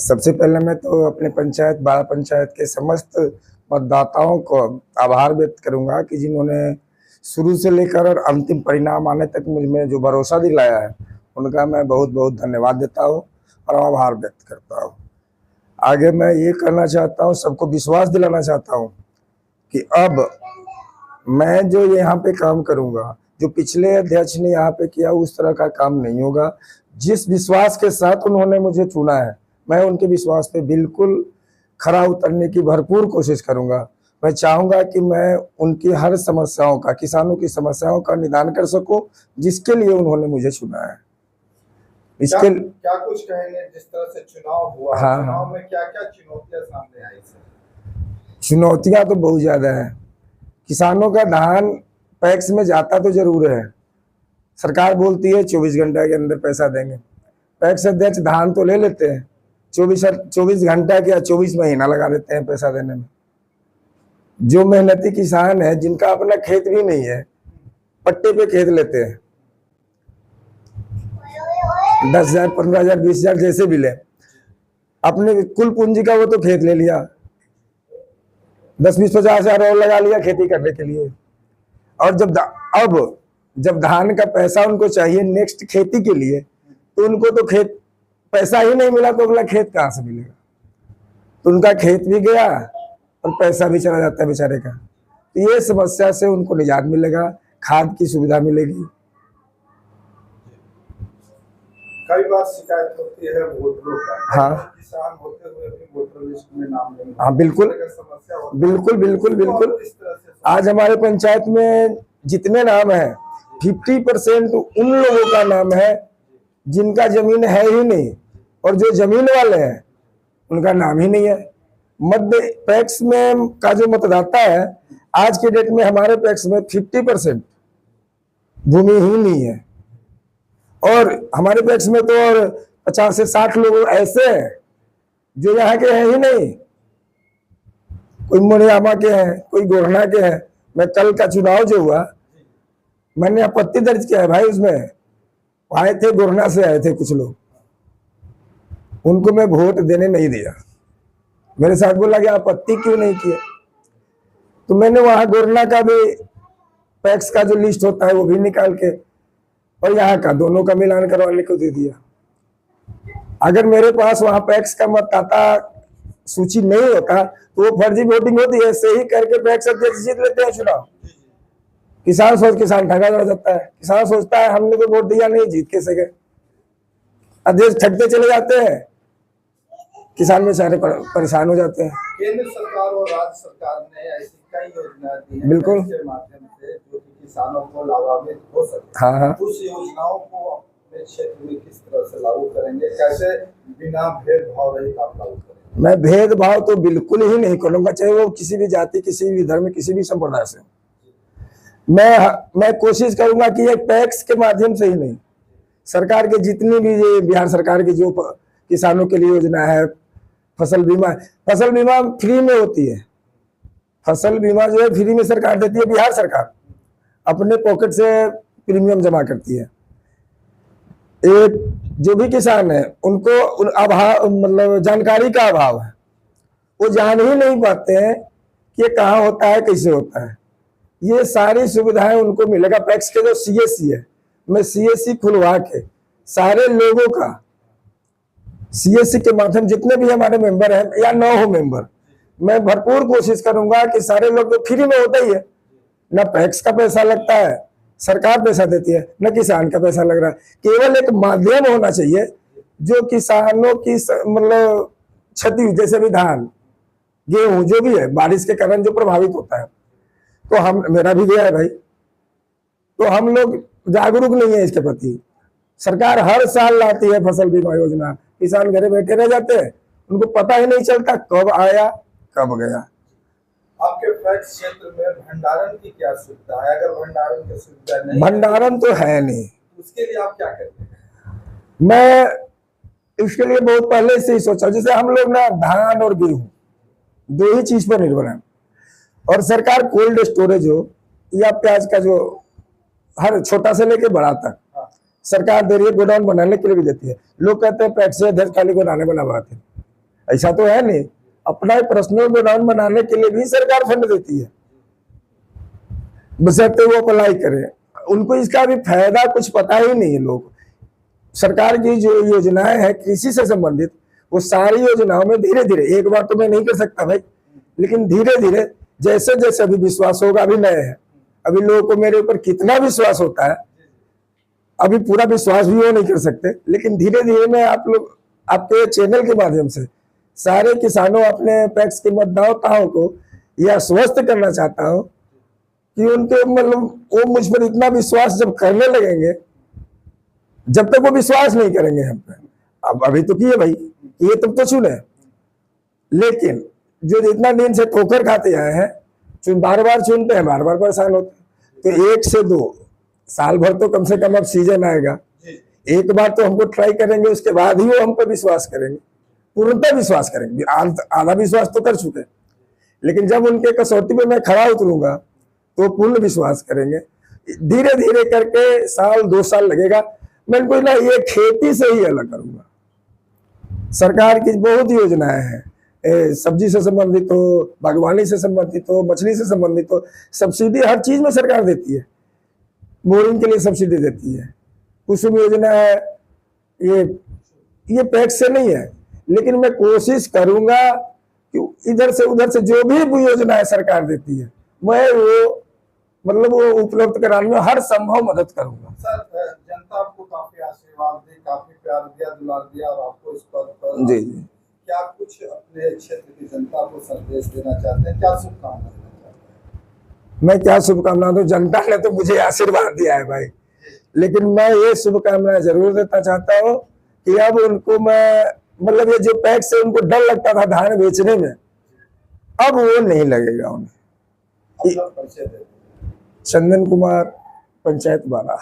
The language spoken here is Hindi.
सबसे पहले मैं तो अपने पंचायत बाड़ा पंचायत के समस्त मतदाताओं को आभार व्यक्त करूंगा कि जिन्होंने शुरू से लेकर और अंतिम परिणाम आने तक मुझ में जो भरोसा दिलाया है, उनका मैं बहुत बहुत धन्यवाद देता हूं और आभार व्यक्त करता हूं। आगे मैं ये करना चाहता हूं, सबको विश्वास दिलाना चाहता हूं कि अब मैं जो यहाँ पे काम करूंगा, जो पिछले अध्यक्ष ने यहाँ पे किया उस तरह का काम नहीं होगा। जिस विश्वास के साथ उन्होंने मुझे चुना है, मैं उनके विश्वास पे बिल्कुल खरा उतरने की भरपूर कोशिश करूंगा। मैं चाहूंगा कि मैं उनकी हर समस्याओं का, किसानों की समस्याओं का निदान कर सकूं, जिसके लिए उन्होंने मुझे चुना है। इसके क्या कुछ कहेंगे, जिस तरह से चुनाव हुआ, हाँ, चुनाव में क्या क्या चुनौतियां सामने आई? चुनौतियां तो बहुत ज्यादा है। किसानों का धान पैक्स में जाता तो जरूर है, सरकार बोलती है 24 घंटे के अंदर पैसा देंगे। पैक्स अध्यक्ष धान तो ले लेते हैं, 24 घंटा क्या 24 महीना लगा देते हैं पैसा देने में। जो मेहनती किसान है, जिनका अपना खेत भी नहीं है, पट्टे पे खेत लेते हैं, 10,000 15,000 20,000 जैसे भी ले, अपने कुल पूंजी का वो तो खेत ले लिया, 10-20 50,000 और लगा लिया खेती करने के लिए। और जब धान का पैसा उनको चाहिए नेक्स्ट खेती के लिए, तो उनको तो खेत पैसा ही नहीं मिला, तो अगला खेत कहाँ से मिलेगा? तो उनका खेत भी गया और पैसा भी चला जाता है बेचारे का। तो ये समस्या से उनको निजात मिलेगा, खाद की सुविधा मिलेगी। कई बार शिकायत होती है वोटरों का, हाँ, किसान होते हुए भी वोटर लिस्ट में नाम नहीं। हाँ, बिल्कुल बिल्कुल बिल्कुल बिल्कुल। आज हमारे पंचायत में जितने नाम हैं, 50% उन लोगों का नाम है जिनका जमीन है ही नहीं, और जो जमीन वाले हैं उनका नाम ही नहीं है। मध्य पैक्स में का जो मतदाता है, आज के डेट में हमारे पैक्स में 50% भूमिहीन नहीं है, और हमारे पैक्स में तो और 50 से 60 लोग ऐसे हैं जो यहाँ के हैं ही नहीं। कोई मोरियामा के हैं, कोई गोरना के हैं। मैं कल का चुनाव जो हुआ, मैंने आपत्ति दर्ज किया है भाई। उसमें आए थे, गोरना से आए थे कुछ लोग, उनको मैं वोट देने नहीं दिया। मेरे साथ बोला कि आपत्ति क्यों नहीं किए? तो मैंने वहां गोरना का भी पैक्स का जो लिस्ट होता है वो भी निकाल के, और यहाँ का दोनों का मिलान करवाने को दे दिया। अगर मेरे पास वहां पैक्स का मतदाता सूची नहीं होता तो वो फर्जी वोटिंग होती है। ऐसे ही करके पैक्स अध्यक्ष जीत लेते हैं चुनाव। किसान ठगा जाता है। किसान सोचता है हमने तो वोट दिया नहीं, जीत कैसे गए। अध्यक्ष ठगते चले जाते हैं, किसान में सारे परेशान हो जाते हैं। केंद्र सरकार और राज्य सरकार ने ऐसी कई योजनाएं दी हैं, बिल्कुल, के माध्यम से जो किसानों को लाभान्वित हो सके। हाँ हाँ, उस योजनाओं को अपने क्षेत्र में किस तरह से लागू करेंगे, कैसे बिना भेदभाव रहित आप लागू करेंगे? मैं भेदभाव तो बिल्कुल ही नहीं करूंगा, चाहे वो किसी भी जाति, किसी भी धर्म, किसी भी संप्रदाय से। मैं कोशिश करूंगा कि ये पैक्स के माध्यम से ही नहीं, सरकार के जितनी भी ये बिहार सरकार की जो किसानों के लिए योजना है, फसल बीमा फ्री में होती है। फसल बीमा जो है फ्री में सरकार देती है। बिहार सरकार अपने पॉकेट से प्रीमियम जमा करती है। एक जो भी किसान है उनको अभाव, मतलब जानकारी का अभाव है, वो जान ही नहीं पाते हैं कि ये कहाँ होता है, कैसे होता है। ये सारी सुविधाएं उनको मिलेगा। पैक्स के जो CSC है, मैं CSC खुलवा के सारे लोगों का, CSC के माध्यम जितने भी हमारे मेंबर हैं या न हो मेंबर, मैं भरपूर कोशिश करूंगा कि सारे लोग, तो फ्री में होता ही है, ना पैक्स का पैसा लगता है, सरकार पैसा देती है, न किसान का पैसा लग रहा है। केवल एक माध्यम होना चाहिए जो किसानों की मतलब क्षति, जैसे भी धान, गेहूं, जो भी है बारिश के कारण जो प्रभावित होता है, तो मेरा भी गया है भाई, तो हम लोग जागरूक नहीं है इसके प्रति। सरकार हर साल लाती है फसल बीमा योजना, किसान घरे बैठे रह जाते हैं, उनको पता ही नहीं चलता कब आया कब गया। आपके पैक्स क्षेत्र में भंडारण की क्या सुविधा है? अगर भंडारण की सुविधा नहीं, भंडारण तो है नहीं, उसके लिए आप क्या करते हैं? मैं इसके लिए बहुत पहले से ही सोचा। जैसे हम लोग ना धान और गेहूं दो ही चीज पर निर्भर है, और सरकार कोल्ड स्टोरेज हो या प्याज का जो हर छोटा से लेके बड़ा तक सरकार दे रही है, गोडाउन बनाने के लिए भी देती है। लोग कहते हैं पैक्स से 10 खाली गोदाने बनवाते हैं, ऐसा तो है नहीं। अपना पर्सनल गोडाउन बनाने के लिए भी सरकार फंड देती है, बशर्ते वो अप्लाई करें। उनको इसका भी फायदा कुछ पता ही नहीं है। लोग सरकार की जो योजनाएं हैं कृषि से संबंधित, वो सारी योजनाओं में धीरे धीरे, एक बार तो मैं नहीं कर सकता भाई, लेकिन धीरे धीरे जैसे जैसे अभी विश्वास होगा, अभी नए हैं, अभी लोगों को मेरे ऊपर कितना विश्वास होता है, अभी पूरा विश्वास भी वो नहीं कर सकते, लेकिन धीरे धीरे मैं आप लोग आपके चैनल के माध्यम से सारे किसानों, अपने पैक्स के मतदाताओं को यह आश्वस्त करना चाहता हूं कि उनके मतलब वो मुझ पर इतना विश्वास जब करने लगेंगे, जब तक वो विश्वास नहीं करेंगे हम पे, अब अभी तो किए भाई, ये तब तो चुने, लेकिन जो जितना दिन से ठोकर खाते आए हैं, बार बार चुनते हैं, बार बार परेशान होते हैं। तो 1 से 2 साल भर तो कम से कम अब सीजन आएगा, एक बार तो हमको ट्राई करेंगे, उसके बाद ही वो हम पे विश्वास करेंगे, पूर्णतः विश्वास करेंगे। आधा विश्वास तो कर चुके, लेकिन जब उनके कसौटी पे मैं खड़ा उतरूंगा तो पूर्ण विश्वास करेंगे। धीरे धीरे करके 1-2 साल लगेगा। मैं इनको ना ये खेती से ही अलग करूंगा। सरकार की बहुत योजनाएं हैं, सब्जी से संबंधित हो, बागवानी से संबंधित हो, मछली से संबंधित हो, सब्सिडी हर चीज में सरकार देती है। बोरिंग के लिए सब्सिडी देती है, कुसुम योजना है, ये पैक्स से नहीं है, लेकिन मैं कोशिश करूंगा कि इधर से उधर से जो भी योजनाएं सरकार देती है, मैं वो मतलब वो उपलब्ध कराने में हर संभव मदद करूंगा। सर, जनता आपको काफी आशीर्वाद दी, काफी प्यार दिया, दुलार दिया, और आपको इस पद पर जी क्या कुछ अपने क्षेत्र की जनता को संदेश देना चाहते हैं, क्या शुभकामनाएं देना चाहते हैं? मैं क्या शुभकामना दूं, जनता ने तो मुझे आशीर्वाद दिया है भाई, लेकिन मैं ये शुभकामनाएं जरूर देना चाहता हूँ कि अब उनको मैं मतलब ये जो पैक्स से उनको डर लगता था धान बेचने में, अब वो नहीं लगेगा उन्हें। अपना परिचय दें। चंदन कुमार, पंचायत बाला।